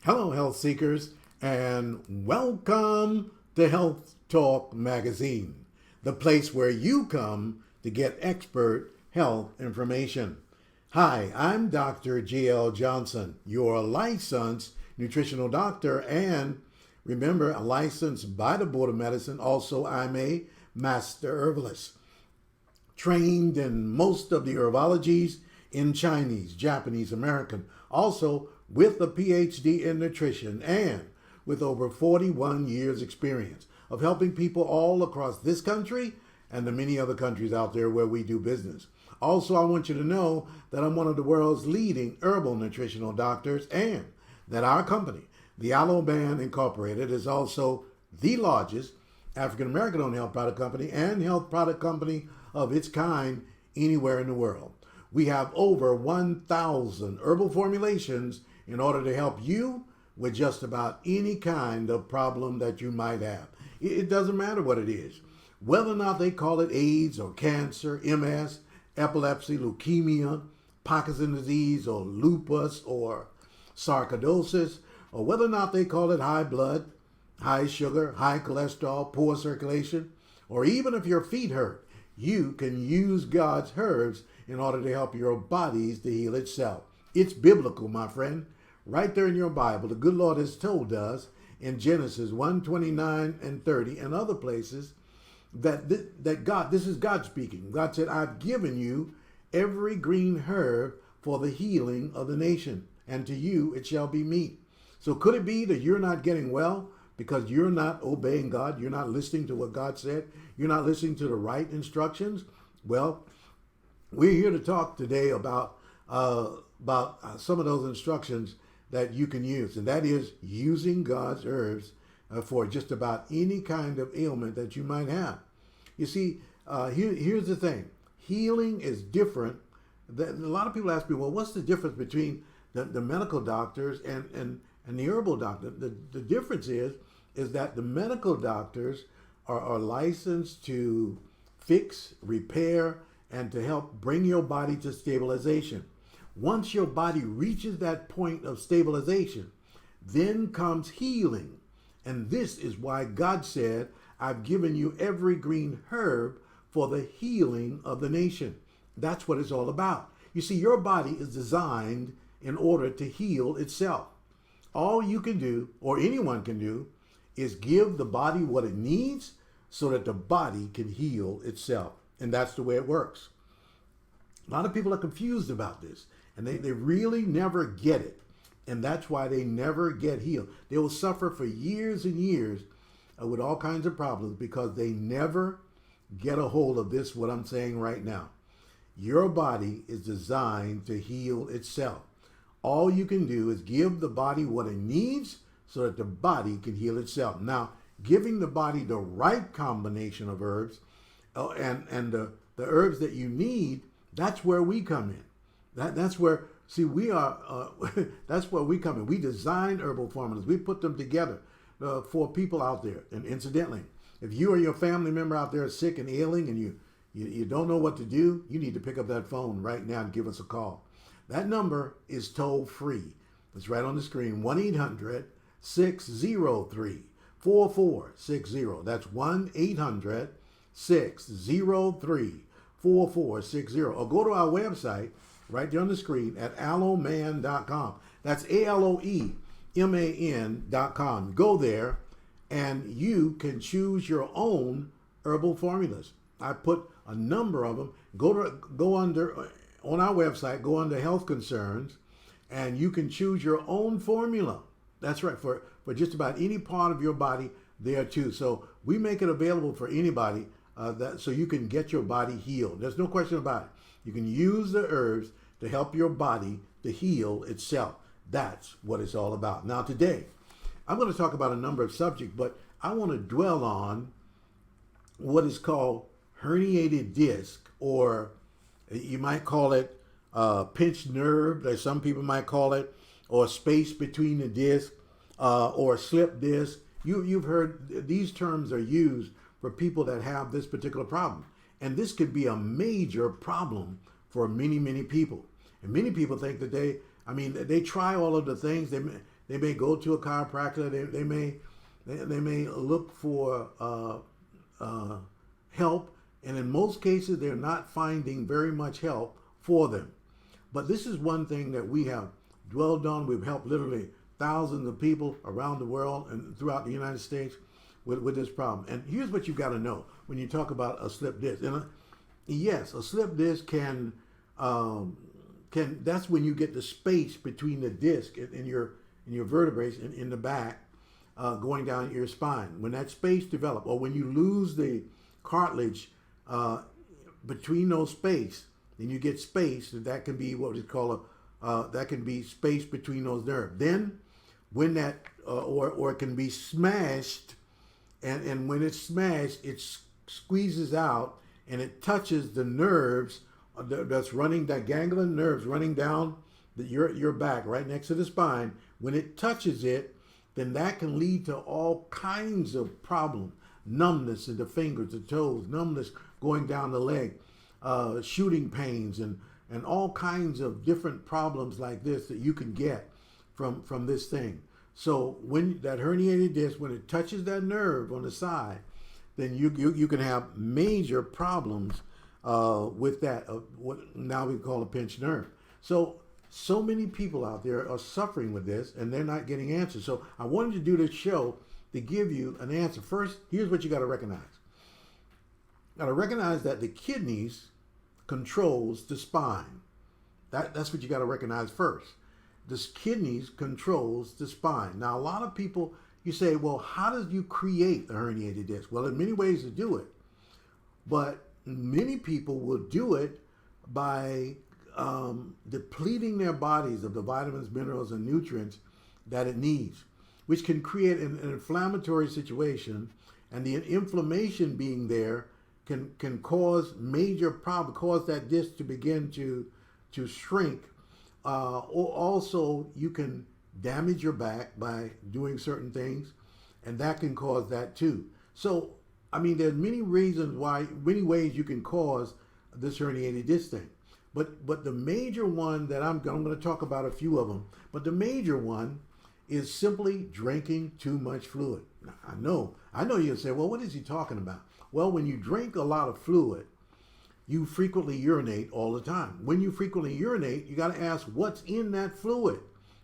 Hello, health seekers, and welcome to Health Talk Magazine, the place where you come to get expert health information. Hi, I'm Dr. G.L. Johnson, your licensed nutritional doctor, and remember, licensed by the Board of Medicine. Also, I'm a master herbalist, trained in most of the herbologies in Chinese, Japanese, American, also with a PhD in nutrition and with over 41 years experience of helping people all across this country and the many other countries out there where we do business. Also, I want you to know that I'm one of the world's leading herbal nutritional doctors and that our company, the Aloe Band Incorporated, is also the largest African American owned health product company and health product company of its kind anywhere in the world. We have over 1,000 herbal formulations in order to help you with just about any kind of problem that you might have. It doesn't matter what it is, whether or not they call it AIDS or cancer, MS, epilepsy, leukemia, Parkinson's disease, or lupus, or sarcoidosis, or whether or not they call it high blood, high sugar, high cholesterol, poor circulation, or even if your feet hurt, you can use God's herbs in order to help your bodies to heal itself. It's biblical, my friend. Right there in your Bible, the good Lord has told us in Genesis 1:29 and 30 and other places that God, this is God speaking. God said, I've given you every green herb for the healing of the nation, and to you it shall be meat. So could it be that you're not getting well because you're not obeying God? You're not listening to what God said? You're not listening to the right instructions? Well, we're here to talk today about some of those instructions that you can use, and that is using God's herbs for just about any kind of ailment that you might have. You see, here's the thing: healing is different. A lot of people ask me, well, what's the difference between the medical doctors and the herbal doctor? The difference is that the medical doctors are licensed to fix, repair, and to help bring your body to stabilization. Once your body reaches that point of stabilization, then comes healing. And this is why God said, I've given you every green herb for the healing of the nation. That's what it's all about. You see, your body is designed in order to heal itself. All you can do, or anyone can do, is give the body what it needs so that the body can heal itself. And that's the way it works. A lot of people are confused about this, and they really never get it. And that's why they never get healed. They will suffer for years and years with all kinds of problems because they never get a hold of this, what I'm saying right now. Your body is designed to heal itself. All you can do is give the body what it needs so that the body can heal itself. Now, giving the body the right combination of herbs and the herbs that you need, that's where we come in. That's where, see, we are, that's where we come in. We design herbal formulas. We put them together for people out there. And incidentally, if you or your family member out there is sick and ailing and you don't know what to do, you need to pick up that phone right now and give us a call. That number is toll free. It's right on the screen, 1-800-603-4460. That's 1-800-603-4460. Or go to our website right there on the screen at aloeman.com. That's ALOEMAN.com. Go there and you can choose your own herbal formulas. I put a number of them. Go under on our website, go under health concerns, and you can choose your own formula. That's right, for just about any part of your body there too. So we make it available for anybody so you can get your body healed. There's no question about it. You can use the herbs to help your body to heal itself. That's what it's all about. Now today, I'm going to talk about a number of subjects, but I want to dwell on what is called herniated disc, or you might call it pinched nerve, as some people might call it, or space between the disc, or slip disc. You've heard these terms are used for people that have this particular problem. And this could be a major problem for many, many people. And many people think that they try all of the things. They may go to a chiropractor. They may look for help, and in most cases, they're not finding very much help for them. But this is one thing that we have dwelled on. We've helped literally thousands of people around the world and throughout the United States with this problem. And here's what you've got to know when you talk about a slip disc. And yes, a slip disc can that's when you get the space between the disc in your vertebrae in the back going down your spine. When that space develops, or when you lose the cartilage between those space, then you get space. That can be what we call that can be space between those nerves. Then when that or it can be smashed, and when it's smashed, it squeezes out and it touches the nerves that's running, that ganglion nerves running down your back right next to the spine. When it touches it, then that can lead to all kinds of problems. Numbness in the fingers, the toes, numbness going down the leg, shooting pains, and all kinds of different problems like this that you can get from this thing. So when that herniated disc, when it touches that nerve on the side, then you can have major problems with that, what now we call a pinched nerve. So many people out there are suffering with this, and they're not getting answers. So I wanted to do this show to give you an answer. First, here's what you got to recognize. You got to recognize that the kidneys controls the spine. That's what you got to recognize first. The kidneys controls the spine. Now, a lot of people, you say, well, how did you create a herniated disc? Well, there are many ways to do it, but many people will do it by depleting their bodies of the vitamins, minerals, and nutrients that it needs, which can create an inflammatory situation, and the inflammation being there can cause major problems, cause that disc to begin to shrink. Or also, you can damage your back by doing certain things, and that can cause that too. So, I mean, there's many reasons why, many ways you can cause this herniated disc thing. But the major one that I'm going to talk about a few of them, but the major one is simply drinking too much fluid. Now, I know you'll say, well, what is he talking about? Well, when you drink a lot of fluid, you frequently urinate all the time. When you frequently urinate, you got to ask what's in that fluid,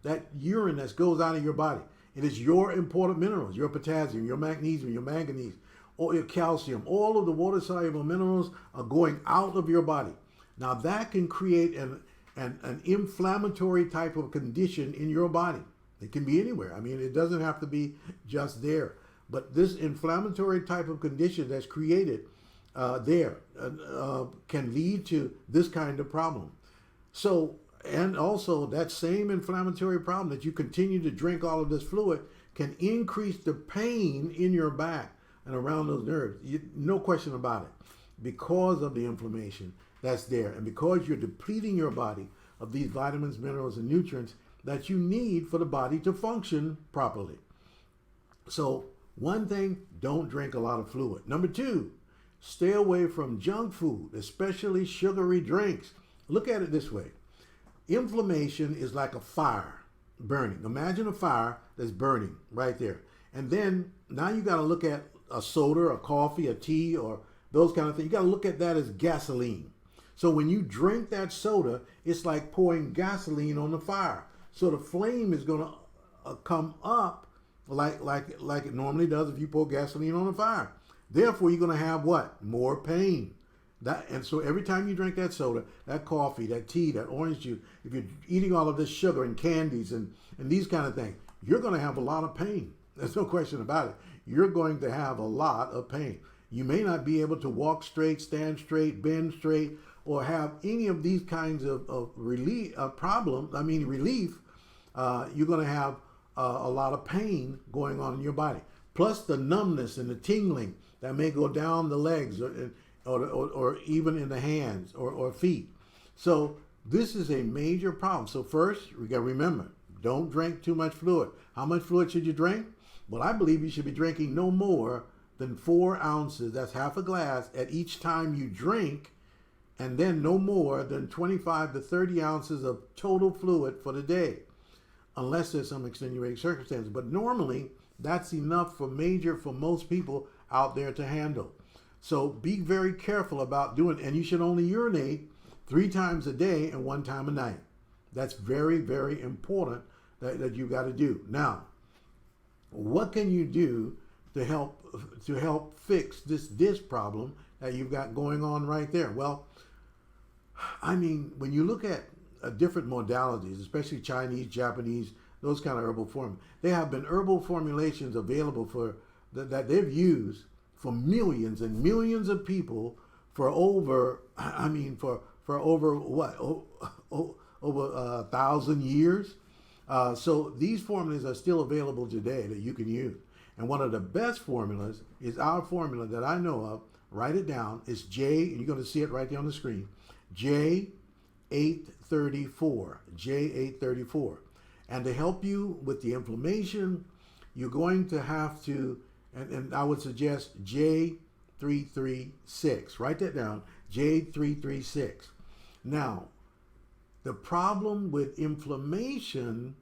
that urine that goes out of your body. It is your important minerals, your potassium, your magnesium, your manganese, or your calcium. All of the water-soluble minerals are going out of your body. Now that can create an inflammatory type of condition in your body. It can be anywhere. I mean, it doesn't have to be just there. But this inflammatory type of condition that's created can lead to this kind of problem. So, and also that same inflammatory problem that you continue to drink all of this fluid can increase the pain in your back and around those nerves. No question about it. Because of the inflammation that's there, and because you're depleting your body of these vitamins, minerals, and nutrients that you need for the body to function properly. So one thing, don't drink a lot of fluid. Number two, stay away from junk food, especially sugary drinks. Look at it this way. Inflammation is like a fire burning. Imagine a fire that's burning right there. And then now you got to look at a soda, a coffee, a tea, or those kind of things. You got to look at that as gasoline. So when you drink that soda, it's like pouring gasoline on the fire. So the flame is going to come up like it normally does if you pour gasoline on a fire. Therefore, you're going to have what? More pain. And so every time you drink that soda, that coffee, that tea, that orange juice, if you're eating all of this sugar and candies and these kind of things, you're going to have a lot of pain. There's no question about it. You're going to have a lot of pain. You may not be able to walk straight, stand straight, bend straight, or have any of these kinds of relief. You're going to have a lot of pain going on in your body. Plus the numbness and the tingling that may go down the legs or even in the hands or feet. So this is a major problem. So first, we got to remember, don't drink too much fluid. How much fluid should you drink? Well, I believe you should be drinking no more than 4 ounces. That's half a glass at each time you drink. And then no more than 25 to 30 ounces of total fluid for the day. unless there's some extenuating circumstances. But normally, that's enough for most people out there to handle. So be very careful about doing, and you should only urinate 3 times a day and 1 time a night. That's very, very important that you got to do. Now, what can you do to help fix this problem that you've got going on right there? Well, I mean, when you look at different modalities, especially Chinese, Japanese, those kind of herbal forms, there have been herbal formulations available for that they've used for millions and millions of people for over, for over what, over 1,000 years. So these formulas are still available today that you can use. And one of the best formulas is our formula that I know of. Write it down. It's J, and you're going to see it right there on the screen. J834. J834. And to help you with the inflammation, you're going to have to, and I would suggest J336. Write that down. J336. Now, the problem with inflammation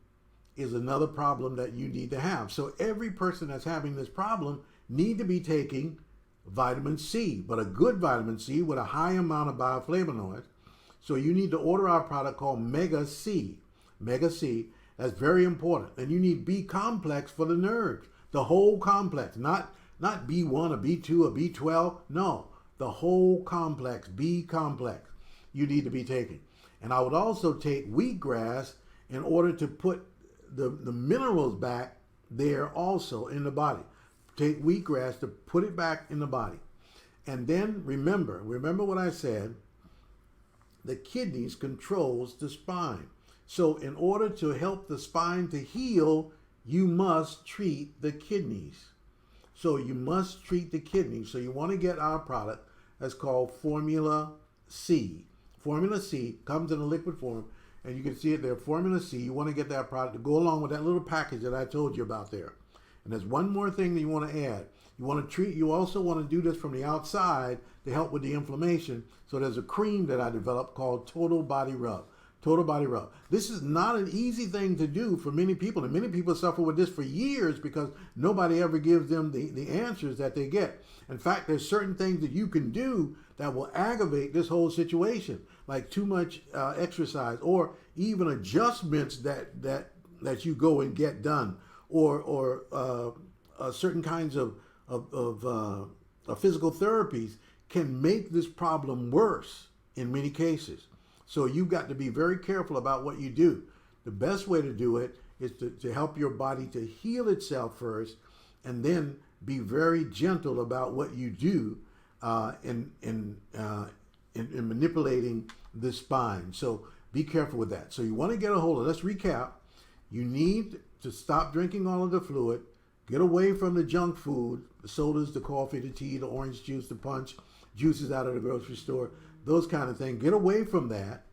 is another problem that you need to have. So every person that's having this problem need to be taking vitamin C, but a good vitamin C with a high amount of bioflavonoids. So you need to order our product called Mega C. Mega C, that's very important. And you need B complex for the nerves, the whole complex, not B1 or B2 or B12. No, the whole complex, B complex, you need to be taking. And I would also take wheatgrass in order to put the minerals back there also in the body. Take wheatgrass to put it back in the body. And then remember what I said, the kidneys controls the spine. So in order to help the spine to heal, you must treat the kidneys. So you must treat the kidneys. So you want to get our product that's called Formula C. Formula C comes in a liquid form, and you can see it there, Formula C. You want to get that product to go along with that little package that I told you about there. And there's one more thing that you want to add. You also want to do this from the outside to help with the inflammation. So there's a cream that I developed called Total Body Rub. Total Body Rub. This is not an easy thing to do for many people, and many people suffer with this for years because nobody ever gives them the answers that they get. In fact, there's certain things that you can do that will aggravate this whole situation, like too much exercise, or even adjustments that you go and get done, or certain kinds of physical therapies can make this problem worse in many cases. So you've got to be very careful about what you do. The best way to do it is to help your body to heal itself first, and then be very gentle about what you do in manipulating the spine. So be careful with that. So you want to get a hold of, let's recap. You need to stop drinking all of the fluid, get away from the junk food, the sodas, the coffee, the tea, the orange juice, the punch, juices out of the grocery store, those kind of things. Get away from that.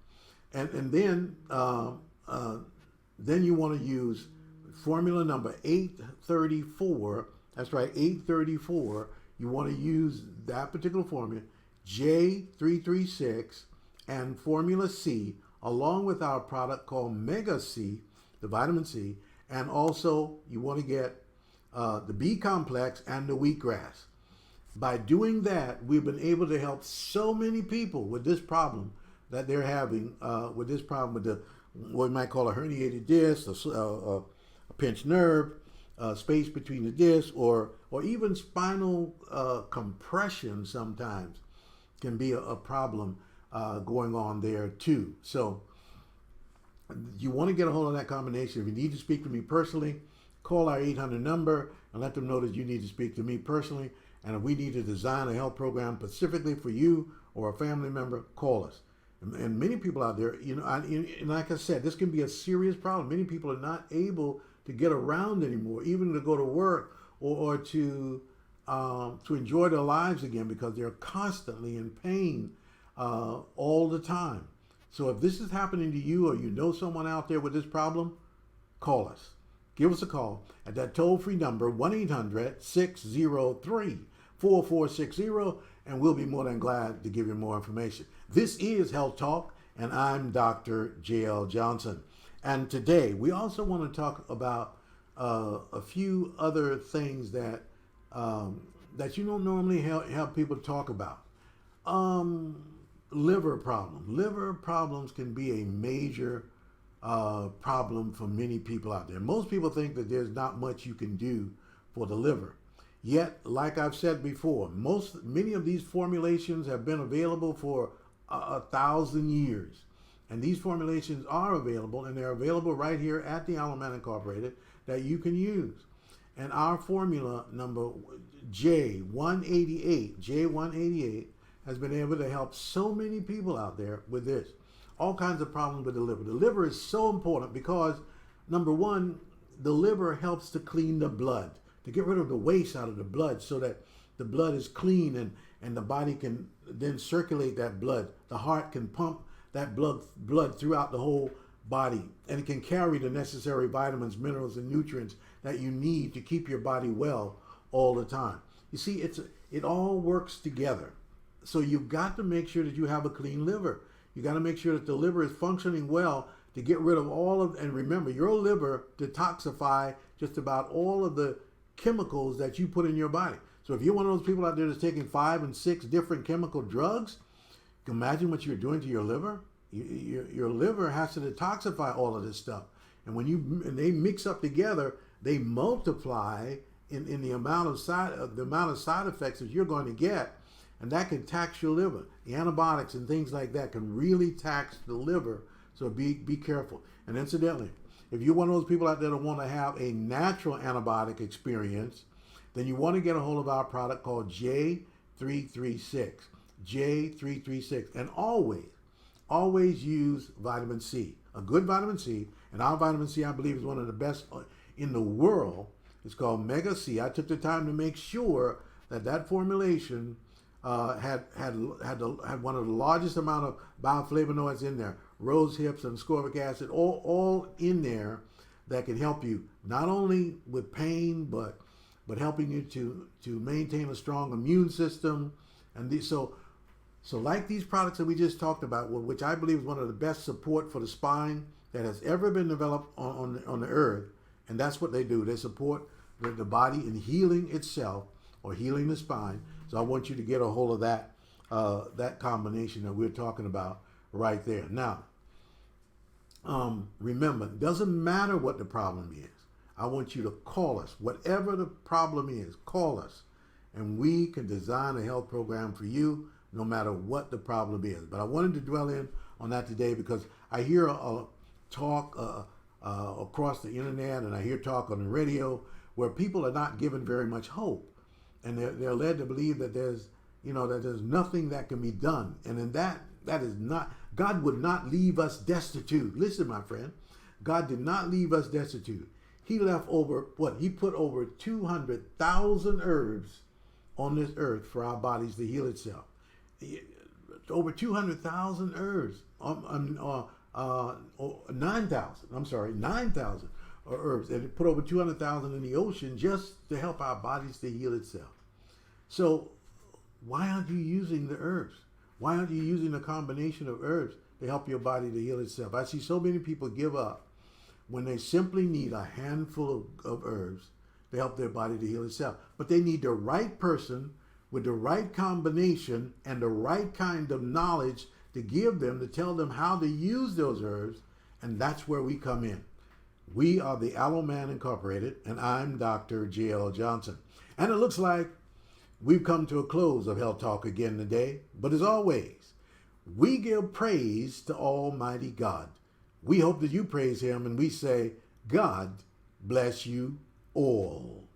And then you want to use formula number 834. That's right, 834. You want to use that particular formula, J336, and Formula C, along with our product called Mega C, the vitamin C, and also you want to get the B complex and the wheatgrass. By doing that, we've been able to help so many people with this problem that they're having, with this problem with what we might call a herniated disc, a pinched nerve, space between the discs, or even spinal compression sometimes can be a problem going on there too. So you want to get a hold of that combination. If you need to speak to me personally, call our 800 number and let them know that you need to speak to me personally. And if we need to design a health program specifically for you or a family member, call us. And many people out there, and like I said, this can be a serious problem. Many people are not able to get around anymore, even to go to work or to enjoy their lives again, because they're constantly in pain all the time. So if this is happening to you, or you know someone out there with this problem, call us. Give us a call at that toll-free number, 1-800-603-4460, and we'll be more than glad to give you more information. This is Health Talk, and I'm Dr. J.L. Johnson. And today we also want to talk about a few other things that that you don't normally help people talk about. Um, Liver problems. Liver problems can be a major problem for many people out there. Most people think that there's not much you can do for the liver. Yet, like I've said before, many of these formulations have been available for a thousand years. And these formulations are available, and they're available right here at the Alaman Incorporated that you can use. And our formula number J188 has been able to help so many people out there with this. All kinds of problems with the liver. The liver is so important because, number one, the liver helps to clean the blood, to get rid of the waste out of the blood so that the blood is clean and the body can then circulate that blood. The heart can pump that blood throughout the whole body, and it can carry the necessary vitamins, minerals, and nutrients that you need to keep your body well all the time. You see, it all works together. So you've got to make sure that you have a clean liver. You got to make sure that the liver is functioning well to get rid of and remember, your liver detoxify just about all of the chemicals that you put in your body. So if you're one of those people out there that's taking 5 and 6 different chemical drugs, imagine what you're doing to your liver. Your liver has to detoxify all of this stuff. And when they mix up together, they multiply in the amount of side effects that you're going to get. And that can tax your liver. The antibiotics and things like that can really tax the liver. So be careful. And incidentally, if you're one of those people out there that want to have a natural antibiotic experience, then you want to get a hold of our product called J336. J336. And always use vitamin C. A good vitamin C. And our vitamin C, I believe, is one of the best in the world. It's called Mega C. I took the time to make sure that formulation had one of the largest amount of bioflavonoids in there, rose hips and ascorbic acid, all in there that can help you not only with pain but helping you to maintain a strong immune system. And so like these products that we just talked about, which I believe is one of the best support for the spine that has ever been developed on the earth, and that's what they do. They support the body in healing itself or healing the spine. So I want you to get a hold of that combination that we're talking about right there. Now, remember, it doesn't matter what the problem is. I want you to call us. Whatever the problem is, call us. And we can design a health program for you no matter what the problem is. But I wanted to dwell in on that today because I hear a talk across the internet and I hear talk on the radio where people are not given very much hope. And they're led to believe that there's nothing that can be done. And in that is not, God would not leave us destitute. Listen, my friend, God did not leave us destitute. He left he put over 200,000 herbs on this earth for our bodies to heal itself. Over 200,000 herbs, 9,000 herbs, and it put over 200,000 in the ocean just to help our bodies to heal itself. So why aren't you using the herbs? Why aren't you using a combination of herbs to help your body to heal itself? I see so many people give up when they simply need a handful of herbs to help their body to heal itself. But they need the right person with the right combination and the right kind of knowledge to give them, to tell them how to use those herbs. And that's where we come in. We are the Alaman Incorporated, and I'm Dr. J.L. Johnson. And it looks like we've come to a close of Health Talk again today. But as always, we give praise to Almighty God. We hope that you praise Him, and we say, God bless you all.